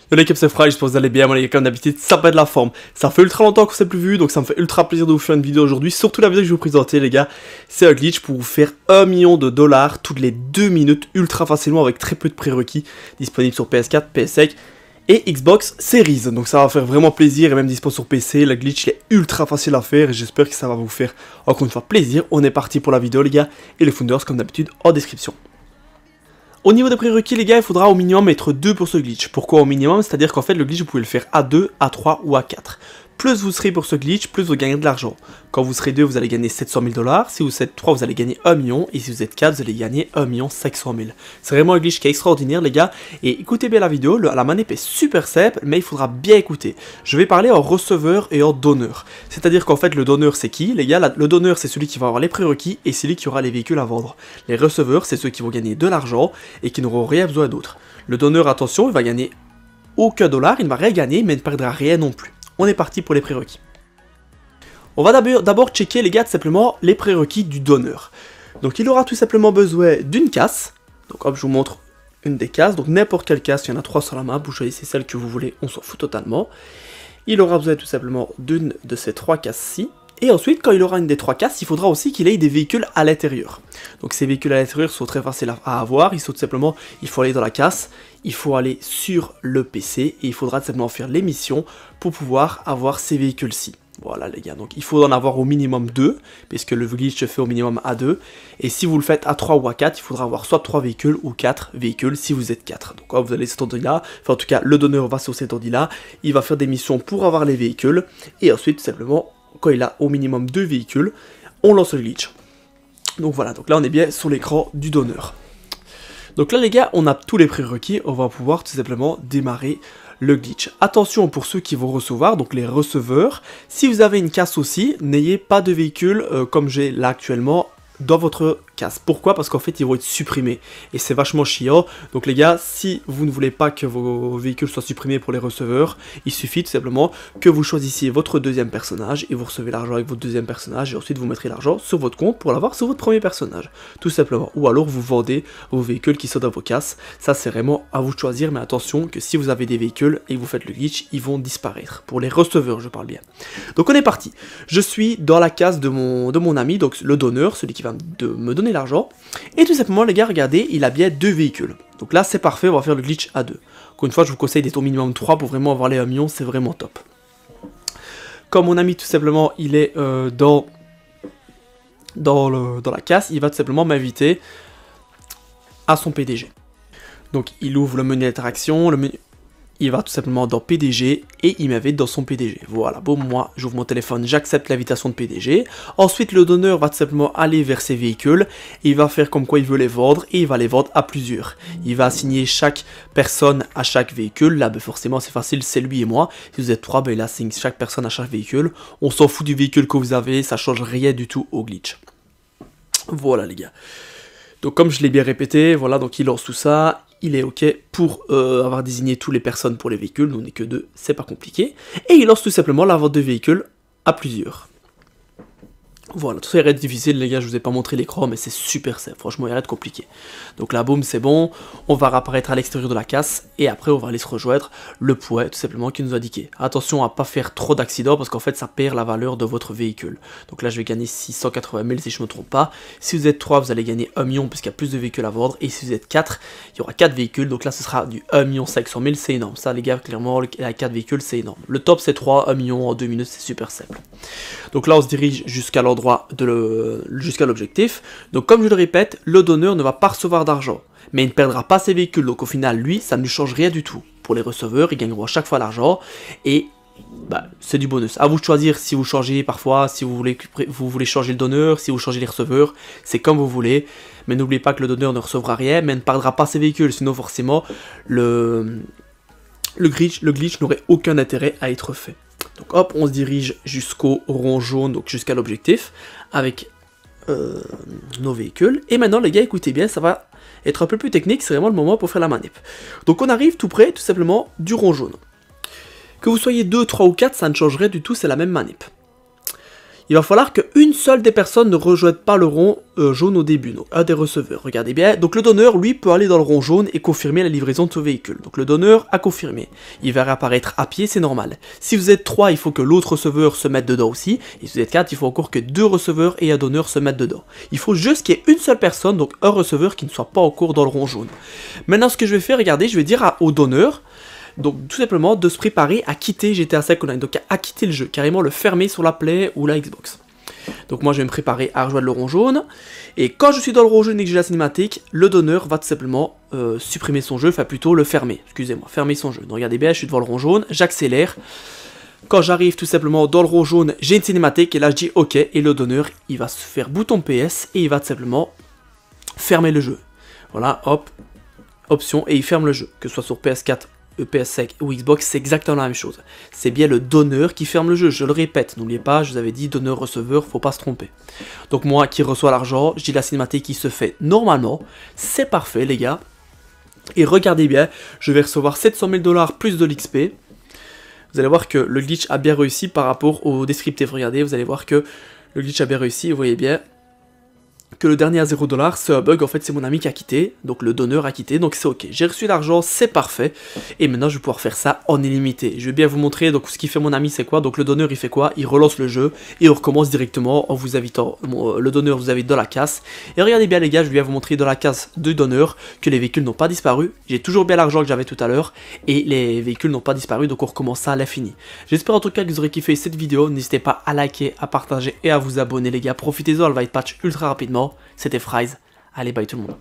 Yo l'équipe c'est Fry, j'espère que vous allez bien, moi les gars comme d'habitude ça va de la forme. Ça fait ultra longtemps qu'on s'est plus vu, donc ça me fait ultra plaisir de vous faire une vidéo aujourd'hui. Surtout la vidéo que je vais vous présenter les gars, c'est un glitch pour vous faire 1 million de dollars toutes les 2 minutes ultra facilement avec très peu de prérequis. Disponible sur PS4, PS5 et Xbox Series. Donc ça va faire vraiment plaisir et même disponible sur PC. Le glitch il est ultra facile à faire et j'espère que ça va vous faire encore une fois plaisir. On est parti pour la vidéo les gars et les founders comme d'habitude en description. Au niveau des prérequis les gars, il faudra au minimum être 2 pour ce glitch. Pourquoi au minimum? C'est-à-dire qu'en fait le glitch vous pouvez le faire à 2, à 3 ou à 4. Plus vous serez pour ce glitch, plus vous gagnerez de l'argent. Quand vous serez 2, vous allez gagner 700 000 dollars. Si vous êtes 3, vous allez gagner 1 million. Et si vous êtes 4, vous allez gagner 1 500 000. C'est vraiment un glitch qui est extraordinaire, les gars. Et écoutez bien la vidéo. La manip est super simple, mais il faudra bien écouter. Je vais parler en receveur et en donneur. C'est-à-dire qu'en fait, le donneur, c'est qui? Les gars, le donneur, c'est celui qui va avoir les prérequis et celui qui aura les véhicules à vendre. Les receveurs, c'est ceux qui vont gagner de l'argent et qui n'auront rien besoin d'autre. Le donneur, attention, il va gagner aucun dollar. Il ne va rien gagner, mais il ne perdra rien non plus. On est parti pour les prérequis. On va d'abord checker les gars tout simplement les prérequis du donneur. Donc il aura tout simplement besoin d'une casse. Donc hop je vous montre une des cases. Donc n'importe quelle casse, il y en a 3 sur la map. Vous choisissez celle que vous voulez, on s'en fout totalement. Il aura besoin tout simplement d'une de ces 3 casses-ci. Et ensuite quand il aura une des 3 casses, il faudra aussi qu'il ait des véhicules à l'intérieur. Donc ces véhicules à l'intérieur sont très faciles à avoir. Il faut tout simplement, il faut aller dans la casse. Il faut aller sur le PC et il faudra tout simplement faire les missions pour pouvoir avoir ces véhicules-ci. Voilà les gars, donc il faut en avoir au minimum 2, puisque le glitch se fait au minimum à 2. Et si vous le faites à 3 ou à 4, il faudra avoir soit 3 véhicules ou 4 véhicules si vous êtes 4. Donc quand vous allez cet ordi-là, enfin en tout cas le donneur va sur cet ordi-là, il va faire des missions pour avoir les véhicules. Et ensuite tout simplement, quand il a au minimum 2 véhicules, on lance le glitch. Donc voilà, donc là on est bien sur l'écran du donneur. Donc là les gars, on a tous les prérequis, on va pouvoir tout simplement démarrer le glitch. Attention pour ceux qui vont recevoir, donc les receveurs, si vous avez une casse aussi, n'ayez pas de véhicule comme j'ai là actuellement dans votre casse. Pourquoi? Parce qu'en fait ils vont être supprimés et c'est vachement chiant. Donc les gars, si vous ne voulez pas que vos véhicules soient supprimés pour les receveurs, il suffit tout simplement que vous choisissiez votre deuxième personnage et vous recevez l'argent avec votre deuxième personnage et ensuite vous mettrez l'argent sur votre compte pour l'avoir sur votre premier personnage, tout simplement. Ou alors vous vendez vos véhicules qui sont dans vos casses. Ça c'est vraiment à vous de choisir, mais attention que si vous avez des véhicules et que vous faites le glitch, ils vont disparaître. Pour les receveurs je parle bien. Donc on est parti. Je suis dans la case de mon ami, donc le donneur, celui qui va me donner l'argent. Et tout simplement les gars, regardez, il a bien 2 véhicules. Donc là c'est parfait, on va faire le glitch à 2. Encore une fois, je vous conseille d'être au minimum 3 pour vraiment avoir les 1 million, c'est vraiment top. Comme mon ami tout simplement, il est dans la casse, il va tout simplement m'inviter à son PDG. Donc il ouvre le menu d'interaction, il va tout simplement dans PDG et il m'invite dans son PDG. Voilà, bon, moi j'ouvre mon téléphone, j'accepte l'invitation de PDG. Ensuite le donneur va tout simplement aller vers ses véhicules, il va faire comme quoi il veut les vendre et il va les vendre à plusieurs. Il va assigner chaque personne à chaque véhicule. Là ben, forcément c'est facile, c'est lui et moi. Si vous êtes 3, ben, il assigne chaque personne à chaque véhicule. On s'en fout du véhicule que vous avez, ça change rien du tout au glitch. Voilà les gars. Donc comme je l'ai bien répété, voilà, donc il lance tout ça. Il est ok pour avoir désigné toutes les personnes pour les véhicules, nous on n'est que 2, c'est pas compliqué. Et il lance tout simplement la vente de véhicules à plusieurs. Voilà, tout ça il reste difficile les gars, je vous ai pas montré l'écran mais c'est super simple, franchement il reste compliqué. Donc là boum c'est bon, on va réapparaître à l'extérieur de la casse et après on va aller se rejoindre le point tout simplement qui nous a indiqué. Attention à pas faire trop d'accidents parce qu'en fait ça perd la valeur de votre véhicule. Donc là je vais gagner 680 000 si je me trompe pas. Si vous êtes 3 vous allez gagner 1 million puisqu'il y a plus de véhicules à vendre et si vous êtes 4 il y aura 4 véhicules donc là ce sera du 1 500 000, c'est énorme. Ça les gars clairement les 4 véhicules c'est énorme. Le top c'est 3, 1 million en 2 minutes c'est super simple. Donc là on se dirige jusqu'à l'endroit jusqu'à l'objectif. Donc comme je le répète, le donneur ne va pas recevoir d'argent, mais il ne perdra pas ses véhicules, donc au final lui ça ne lui change rien du tout. Pour les receveurs ils gagneront à chaque fois l'argent et bah, c'est du bonus. À vous de choisir si vous changez parfois, si vous voulez changer le donneur, si vous changez les receveurs, c'est comme vous voulez, mais n'oubliez pas que le donneur ne recevra rien, mais ne perdra pas ses véhicules, sinon forcément le glitch n'aurait aucun intérêt à être fait. Donc hop, on se dirige jusqu'au rond jaune, donc jusqu'à l'objectif, avec nos véhicules. Et maintenant les gars, écoutez bien, ça va être un peu plus technique, c'est vraiment le moment pour faire la manip. Donc on arrive tout près, tout simplement, du rond jaune. Que vous soyez 2, 3 ou 4, ça ne changerait du tout, c'est la même manip. il va falloir qu'une seule des personnes ne rejoigne pas le rond jaune au début, donc un des receveurs, regardez bien. Donc le donneur, lui, peut aller dans le rond jaune et confirmer la livraison de ce véhicule. Donc le donneur a confirmé, il va réapparaître à pied, c'est normal. Si vous êtes 3, il faut que l'autre receveur se mette dedans aussi, et si vous êtes 4, il faut encore que 2 receveurs et un donneur se mettent dedans. Il faut juste qu'il y ait une seule personne, donc un receveur qui ne soit pas encore dans le rond jaune. Maintenant, ce que je vais faire, regardez, je vais dire au donneur, donc tout simplement de se préparer à quitter GTA 5 Online, donc à quitter le jeu, carrément le fermer sur la Play ou la Xbox. Donc moi je vais me préparer à rejoindre le rond jaune, et quand je suis dans le rond jaune et que j'ai la cinématique, le donneur va tout simplement supprimer son jeu, enfin plutôt le fermer, excusez-moi, fermer son jeu. Donc regardez bien, je suis devant le rond jaune, j'accélère, quand j'arrive tout simplement dans le rond jaune, j'ai une cinématique, et là je dis ok, et le donneur il va se faire bouton PS, et il va tout simplement fermer le jeu. Voilà, hop, option, et il ferme le jeu, que ce soit sur PS4, PS5 ou Xbox, c'est exactement la même chose. C'est bien le donneur qui ferme le jeu, je le répète, n'oubliez pas, je vous avais dit donneur-receveur, faut pas se tromper. Donc moi qui reçois l'argent, je dis la cinématique qui se fait normalement, c'est parfait les gars. Et regardez bien, je vais recevoir 700 000 $ plus de l'XP. Vous allez voir que le glitch a bien réussi par rapport au descriptif, regardez, vous allez voir que le glitch a bien réussi, vous voyez bien que le dernier à 0 $, c'est un bug, en fait c'est mon ami qui a quitté, donc le donneur a quitté, donc c'est ok. J'ai reçu l'argent, c'est parfait, et maintenant je vais pouvoir faire ça en illimité. Je vais bien vous montrer, donc ce qui fait mon ami c'est quoi, donc le donneur il fait quoi, il relance le jeu, et on recommence directement en vous invitant, le donneur vous invite dans la casse, et regardez bien les gars, je vais bien vous montrer dans la casse du donneur que les véhicules n'ont pas disparu, j'ai toujours bien l'argent que j'avais tout à l'heure, et les véhicules n'ont pas disparu, donc on recommence ça à l'infini. J'espère en tout cas que vous aurez kiffé cette vidéo, n'hésitez pas à liker, à partager et à vous abonner les gars, profitez-en, elle va être patch ultra rapidement. C'était Fries, allez bye tout le monde.